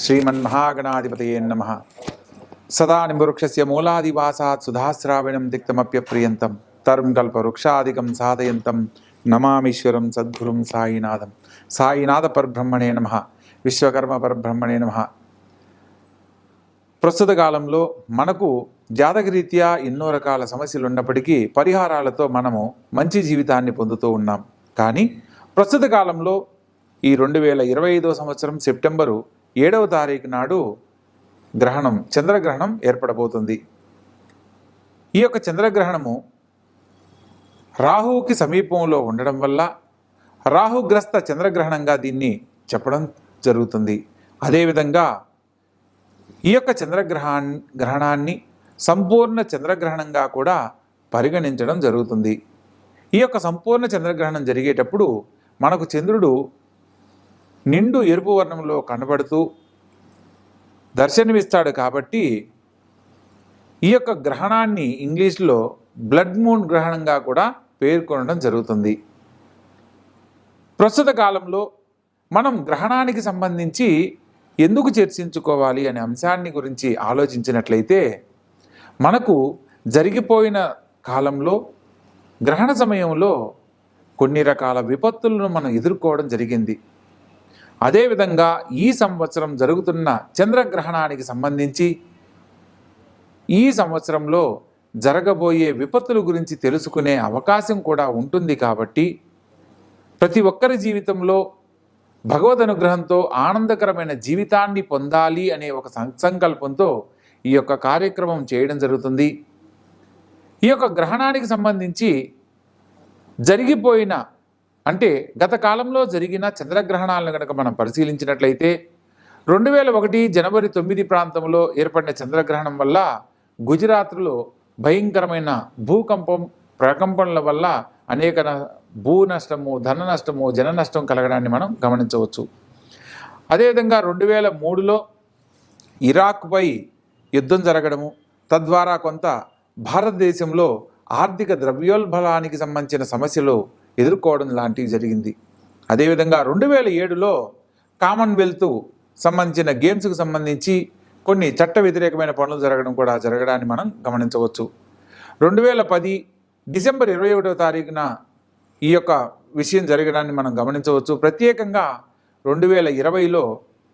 श्रीमन्महागणाधिपतये नमः। सदा निम्बवृक्षस्य मूलादिवासात् सुधास्राविणं तिक्तमप्यप्रियन्तं तरुं कल्पवृक्षादिकं साधयन्तं नमामीश्वरं सद्गुरुं साईनाथं। సాయినాథ పరబ్రహ్మణే నమః, విశ్వకర్మ పరబ్రహ్మణే నమః. ప్రస్తుత కాలంలో మనకు జాతకరీత్యా ఎన్నో రకాల సమస్యలు ఉన్నప్పటికీ పరిహారాలతో మనము మంచి జీవితాన్ని పొందుతూ ఉన్నాం. కానీ ప్రస్తుత కాలంలో ఈ 2025 సంవత్సరం సెప్టెంబరు 7వ తారీఖు నాడు గ్రహణం, చంద్రగ్రహణం ఏర్పడబోతుంది. ఈ యొక్క చంద్రగ్రహణము రాహువుకి సమీపంలో ఉండడం వల్ల రాహుగ్రస్త చంద్రగ్రహణంగా దీన్ని చెప్పడం జరుగుతుంది. అదేవిధంగా ఈ యొక్క గ్రహణాన్ని సంపూర్ణ చంద్రగ్రహణంగా కూడా పరిగణించడం జరుగుతుంది. ఈ యొక్క సంపూర్ణ చంద్రగ్రహణం జరిగేటప్పుడు మనకు చంద్రుడు నిండు ఎరుపు వర్ణంలో కనబడుతూ దర్శనమిస్తాడు. కాబట్టి ఈ యొక్క గ్రహణాన్ని ఇంగ్లీష్లో బ్లడ్ మూన్ గ్రహణంగా కూడా పేర్కొనడం జరుగుతుంది. ప్రస్తుత కాలంలో మనం గ్రహణానికి సంబంధించి ఎందుకు చర్చించుకోవాలి అనే అంశాన్ని గురించి ఆలోచించినట్లయితే, మనకు జరిగిపోయిన కాలంలో గ్రహణ సమయంలో కొన్ని రకాల విపత్తులను మనం ఎదుర్కోవడం జరిగింది. అదేవిధంగా ఈ సంవత్సరం జరుగుతున్న చంద్రగ్రహణానికి సంబంధించి ఈ సంవత్సరంలో జరగబోయే విపత్తుల గురించి తెలుసుకునే అవకాశం కూడా ఉంటుంది. కాబట్టి ప్రతి ఒక్కరి జీవితంలో భగవద్ అనుగ్రహంతో ఆనందకరమైన జీవితాన్ని పొందాలి అనే ఒక సంకల్పంతో ఈ యొక్క కార్యక్రమం చేయడం జరుగుతుంది. ఈ యొక్క గ్రహణానికి సంబంధించి జరిగిపోయిన, అంటే గత కాలంలో జరిగిన చంద్రగ్రహణాలను కనుక మనం పరిశీలించినట్లయితే 2001 జనవరి 9 ప్రాంతంలో ఏర్పడిన చంద్రగ్రహణం వల్ల గుజరాత్లో భయంకరమైన ప్రకంపనల వల్ల అనేక భూ నష్టము, ధన నష్టము, జన నష్టం కలగడాన్ని మనం గమనించవచ్చు. అదేవిధంగా 2003లో ఇరాక్పై యుద్ధం జరగడము, తద్వారా కొంత భారతదేశంలో ఆర్థిక ద్రవ్యోల్బణానికి సంబంధించిన సమస్యలు ఎదుర్కోవడం లాంటివి జరిగింది. అదేవిధంగా 2007లో కామన్వెల్త్ సంబంధించిన గేమ్స్కి సంబంధించి కొన్ని చట్ట వ్యతిరేకమైన పనులు జరగడాన్ని మనం గమనించవచ్చు. 2010 డిసెంబర్ 21వ తారీఖున ఈ యొక్క విషయం జరగడాన్ని మనం గమనించవచ్చు. ప్రత్యేకంగా 2020లో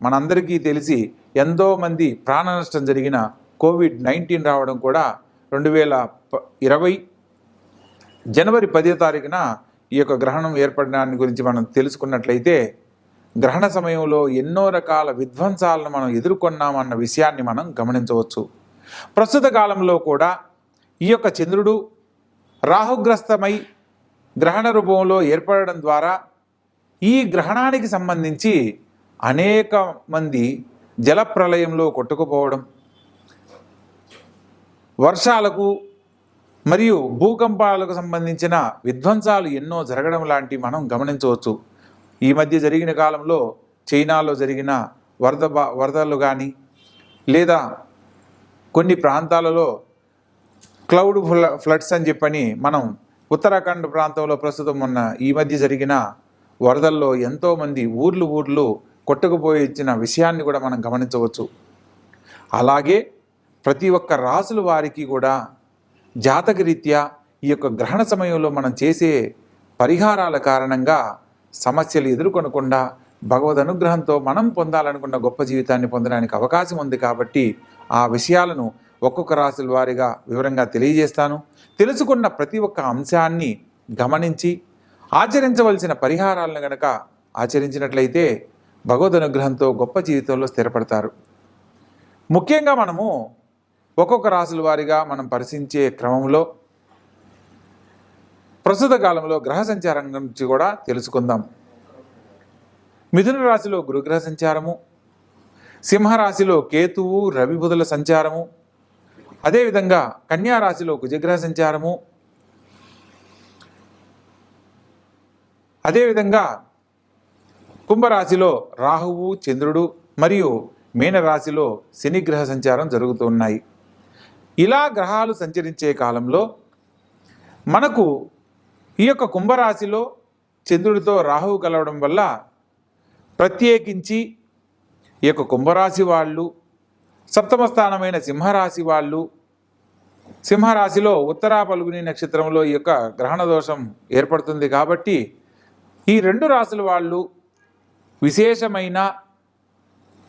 మనందరికీ తెలిసి ఎంతోమంది ప్రాణ నష్టం జరిగిన COVID-19 రావడం కూడా 2020 జనవరి 10వ తారీఖున ఈ యొక్క గ్రహణం ఏర్పడడాన్ని గురించి మనం తెలుసుకున్నట్లయితే, గ్రహణ సమయంలో ఎన్నో రకాల విధ్వంసాలను మనం ఎదుర్కొన్నామన్న విషయాన్ని మనం గమనించవచ్చు. ప్రస్తుత కాలంలో కూడా ఈ యొక్క చంద్రుడు రాహుగ్రస్తమై గ్రహణ రూపంలో ఏర్పడడం ద్వారా ఈ గ్రహణానికి సంబంధించి అనేక మంది జలప్రలయంలో కొట్టుకుపోవడం, వర్షాలకు మరియు భూకంపాలకు సంబంధించిన విధ్వంసాలు ఎన్నో జరగడం లాంటివి మనం గమనించవచ్చు. ఈ మధ్య జరిగిన కాలంలో చైనాలో జరిగిన వరదలు కానీ, లేదా కొన్ని ప్రాంతాలలో క్లౌడ్ ఫ్లడ్స్ అని చెప్పని మనం ఉత్తరాఖండ్ ప్రాంతంలో ప్రస్తుతం ఉన్న ఈ మధ్య జరిగిన వరదల్లో ఎంతోమంది ఊర్లు కొట్టుకుపోయి ఇచ్చిన విషయాన్ని కూడా మనం గమనించవచ్చు. అలాగే ప్రతి ఒక్క రాసుల వారికి కూడా జాతకరీత్యా ఈ యొక్క గ్రహణ సమయంలో మనం చేసే పరిహారాల కారణంగా సమస్యలు ఎదుర్కొనకుండా భగవద్ అనుగ్రహంతో మనం పొందాలనుకున్న గొప్ప జీవితాన్ని పొందడానికి అవకాశం ఉంది. కాబట్టి ఆ విషయాలను ఒక్కొక్క రాశుల వారిగా వివరంగా తెలియజేస్తాను. తెలుసుకున్న ప్రతి ఒక్క అంశాన్ని గమనించి ఆచరించవలసిన పరిహారాలను గనక ఆచరించినట్లయితే భగవద్ అనుగ్రహంతో గొప్ప జీవితంలో స్థిరపడతారు. ముఖ్యంగా మనము ఒక్కొక్క రాశుల వారిగా మనం పరిశీలించే క్రమంలో ప్రస్తుత కాలంలో గ్రహ సంచారం గురించి కూడా తెలుసుకుందాం. మిథున రాశిలో గురుగ్రహ సంచారము, సింహరాశిలో కేతువు రవి బుధుల సంచారము, అదేవిధంగా కన్యా రాశిలో కుజగ్రహ సంచారము, అదేవిధంగా కుంభరాశిలో రాహువు చంద్రుడు మరియు మీనరాశిలో శనిగ్రహ సంచారం జరుగుతున్నాయి. ఇలా గ్రహాలు సంచరించే కాలంలో మనకు ఈ యొక్క కుంభరాశిలో చంద్రుడితో రాహువు కలవడం వల్ల ప్రత్యేకించి ఈ యొక్క కుంభరాశి వాళ్ళు, సప్తమ స్థానమైన సింహరాశి వాళ్ళు, సింహరాశిలో ఉత్తరా పల్గుని నక్షత్రంలో ఈ యొక్క గ్రహణ దోషం ఏర్పడుతుంది కాబట్టి ఈ రెండు రాశుల వాళ్ళు విశేషమైన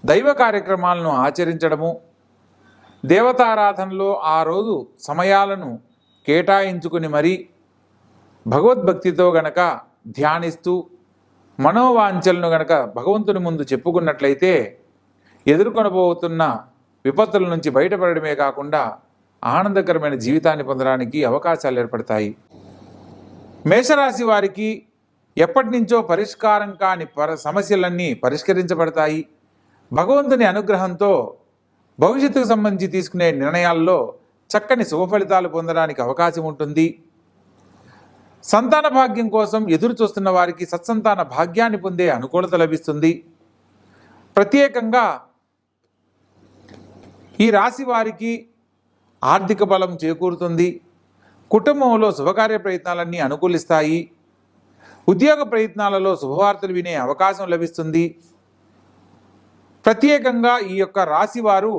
దైవ కార్యక్రమాలను ఆచరించడము, దేవతారాధనలో ఆ రోజు సమయాలను కేటాయించుకుని మరీ భగవద్భక్తితో గనక ధ్యానిస్తూ మనోవాంఛలను గనక భగవంతుని ముందు చెప్పుకున్నట్లయితే ఎదుర్కొనబోతున్న విపత్తుల నుంచి బయటపడడమే కాకుండా ఆనందకరమైన జీవితాన్ని పొందడానికి అవకాశాలు ఏర్పడతాయి. మేషరాశి వారికి ఎప్పటి నుంచో పరిష్కారం కాని సమస్యలన్నీ పరిష్కరించబడతాయి. భగవంతుని అనుగ్రహంతో భవిష్యత్తుకు సంబంధించి తీసుకునే నిర్ణయాల్లో చక్కని శుభ ఫలితాలు పొందడానికి అవకాశం ఉంటుంది. సంతాన భాగ్యం కోసం ఎదురు చూస్తున్న వారికి సత్సంతాన భాగ్యాన్ని పొందే అనుకూలత లభిస్తుంది. ప్రత్యేకంగా ఈ రాశి వారికి ఆర్థిక బలం చేకూరుతుంది. కుటుంబంలో శుభకార్య ప్రయత్నాలన్నీ అనుకూలిస్తాయి. ఉద్యోగ ప్రయత్నాలలో శుభవార్తలు వినే అవకాశం లభిస్తుంది. ప్రత్యేకంగా ఈ యొక్క రాశి వారు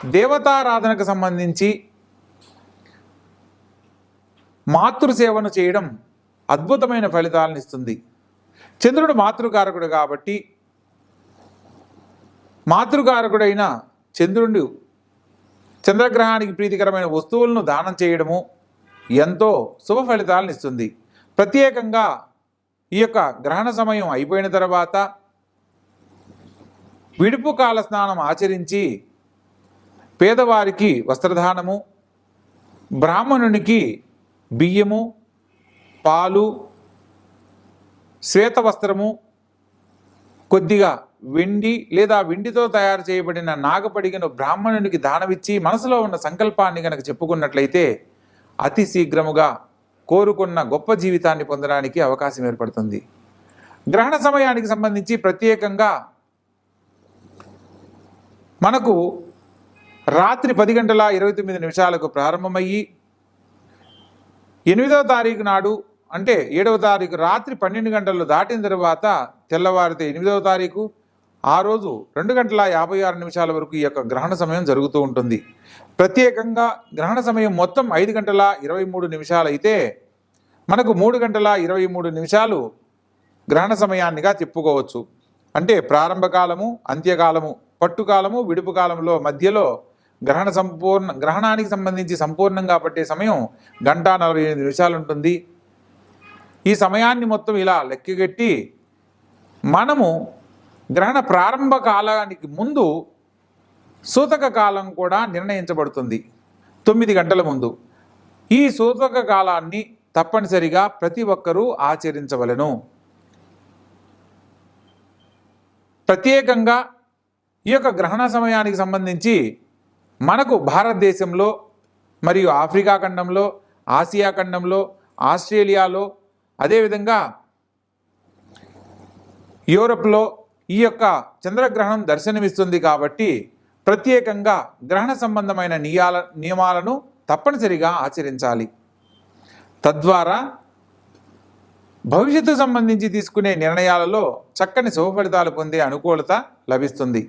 దేవతారాధనకు సంబంధించి మాతృసేవను చేయడం అద్భుతమైన ఫలితాలను ఇస్తుంది. చంద్రుడు మాతృకారకుడు కాబట్టి మాతృకారకుడైన చంద్రుడు చంద్రగ్రహానికి ప్రీతికరమైన వస్తువులను దానం చేయడము ఎంతో శుభ ఫలితాలను ఇస్తుంది. ప్రత్యేకంగా ఈ యొక్క గ్రహణ సమయం అయిపోయిన తర్వాత విడుపు కాల స్నానం ఆచరించి పేదవారికి వస్త్రదానము, బ్రాహ్మణునికి బియ్యము, పాలు, శ్వేత వస్త్రము, కొద్దిగా వెండి లేదా వెండితో తయారు చేయబడిన నాగపడిగను బ్రాహ్మణునికి దానమిచ్చి మనసులో ఉన్న సంకల్పాన్ని కనుక చెప్పుకున్నట్లయితే అతి శీఘ్రముగా కోరుకున్న గొప్ప జీవితాన్ని పొందడానికి అవకాశం ఏర్పడుతుంది. గ్రహణ సమయానికి సంబంధించి ప్రత్యేకంగా మనకు రాత్రి 10:29 ప్రారంభమయ్యి 8వ తారీఖు నాడు అంటే 7వ తారీఖు రాత్రి 12 గంటలు దాటిన తర్వాత తెల్లవారితే 8వ తారీఖు ఆ రోజు 2:56 వరకు ఈ యొక్క గ్రహణ సమయం జరుగుతూ ఉంటుంది. ప్రత్యేకంగా గ్రహణ సమయం మొత్తం 5:23 అయితే మనకు 3:23 గ్రహణ సమయాన్నిగా చెప్పుకోవచ్చు. అంటే ప్రారంభ కాలము, అంత్యకాలము, పట్టుకాలము, విడుపు కాలంలో మధ్యలో గ్రహణానికి సంబంధించి సంపూర్ణంగా పట్టే సమయం 1:48 ఉంటుంది. ఈ సమయాన్ని మొత్తం ఇలా లెక్కగట్టి మనము గ్రహణ ప్రారంభ కాలానికి ముందు సూతక కాలం కూడా నిర్ణయించబడుతుంది 9 గంటల ముందు. ఈ సూతక కాలాన్ని తప్పనిసరిగా ప్రతి ఒక్కరూ ఆచరించవలెను. ప్రత్యేకంగా ఈ యొక్క గ్రహణ సమయానికి సంబంధించి మనకు భారతదేశంలో మరియు ఆఫ్రికా ఖండంలో, ఆసియా ఖండంలో, ఆస్ట్రేలియాలో, అదేవిధంగా యూరప్లో ఈ యొక్క చంద్రగ్రహణం దర్శనమిస్తుంది కాబట్టి ప్రత్యేకంగా గ్రహణ సంబంధమైన నియమాలను తప్పనిసరిగా ఆచరించాలి. తద్వారా భవిష్యత్తుకు సంబంధించి తీసుకునే నిర్ణయాలలో చక్కని శుభ ఫలితాలు పొందే అనుకూలత లభిస్తుంది.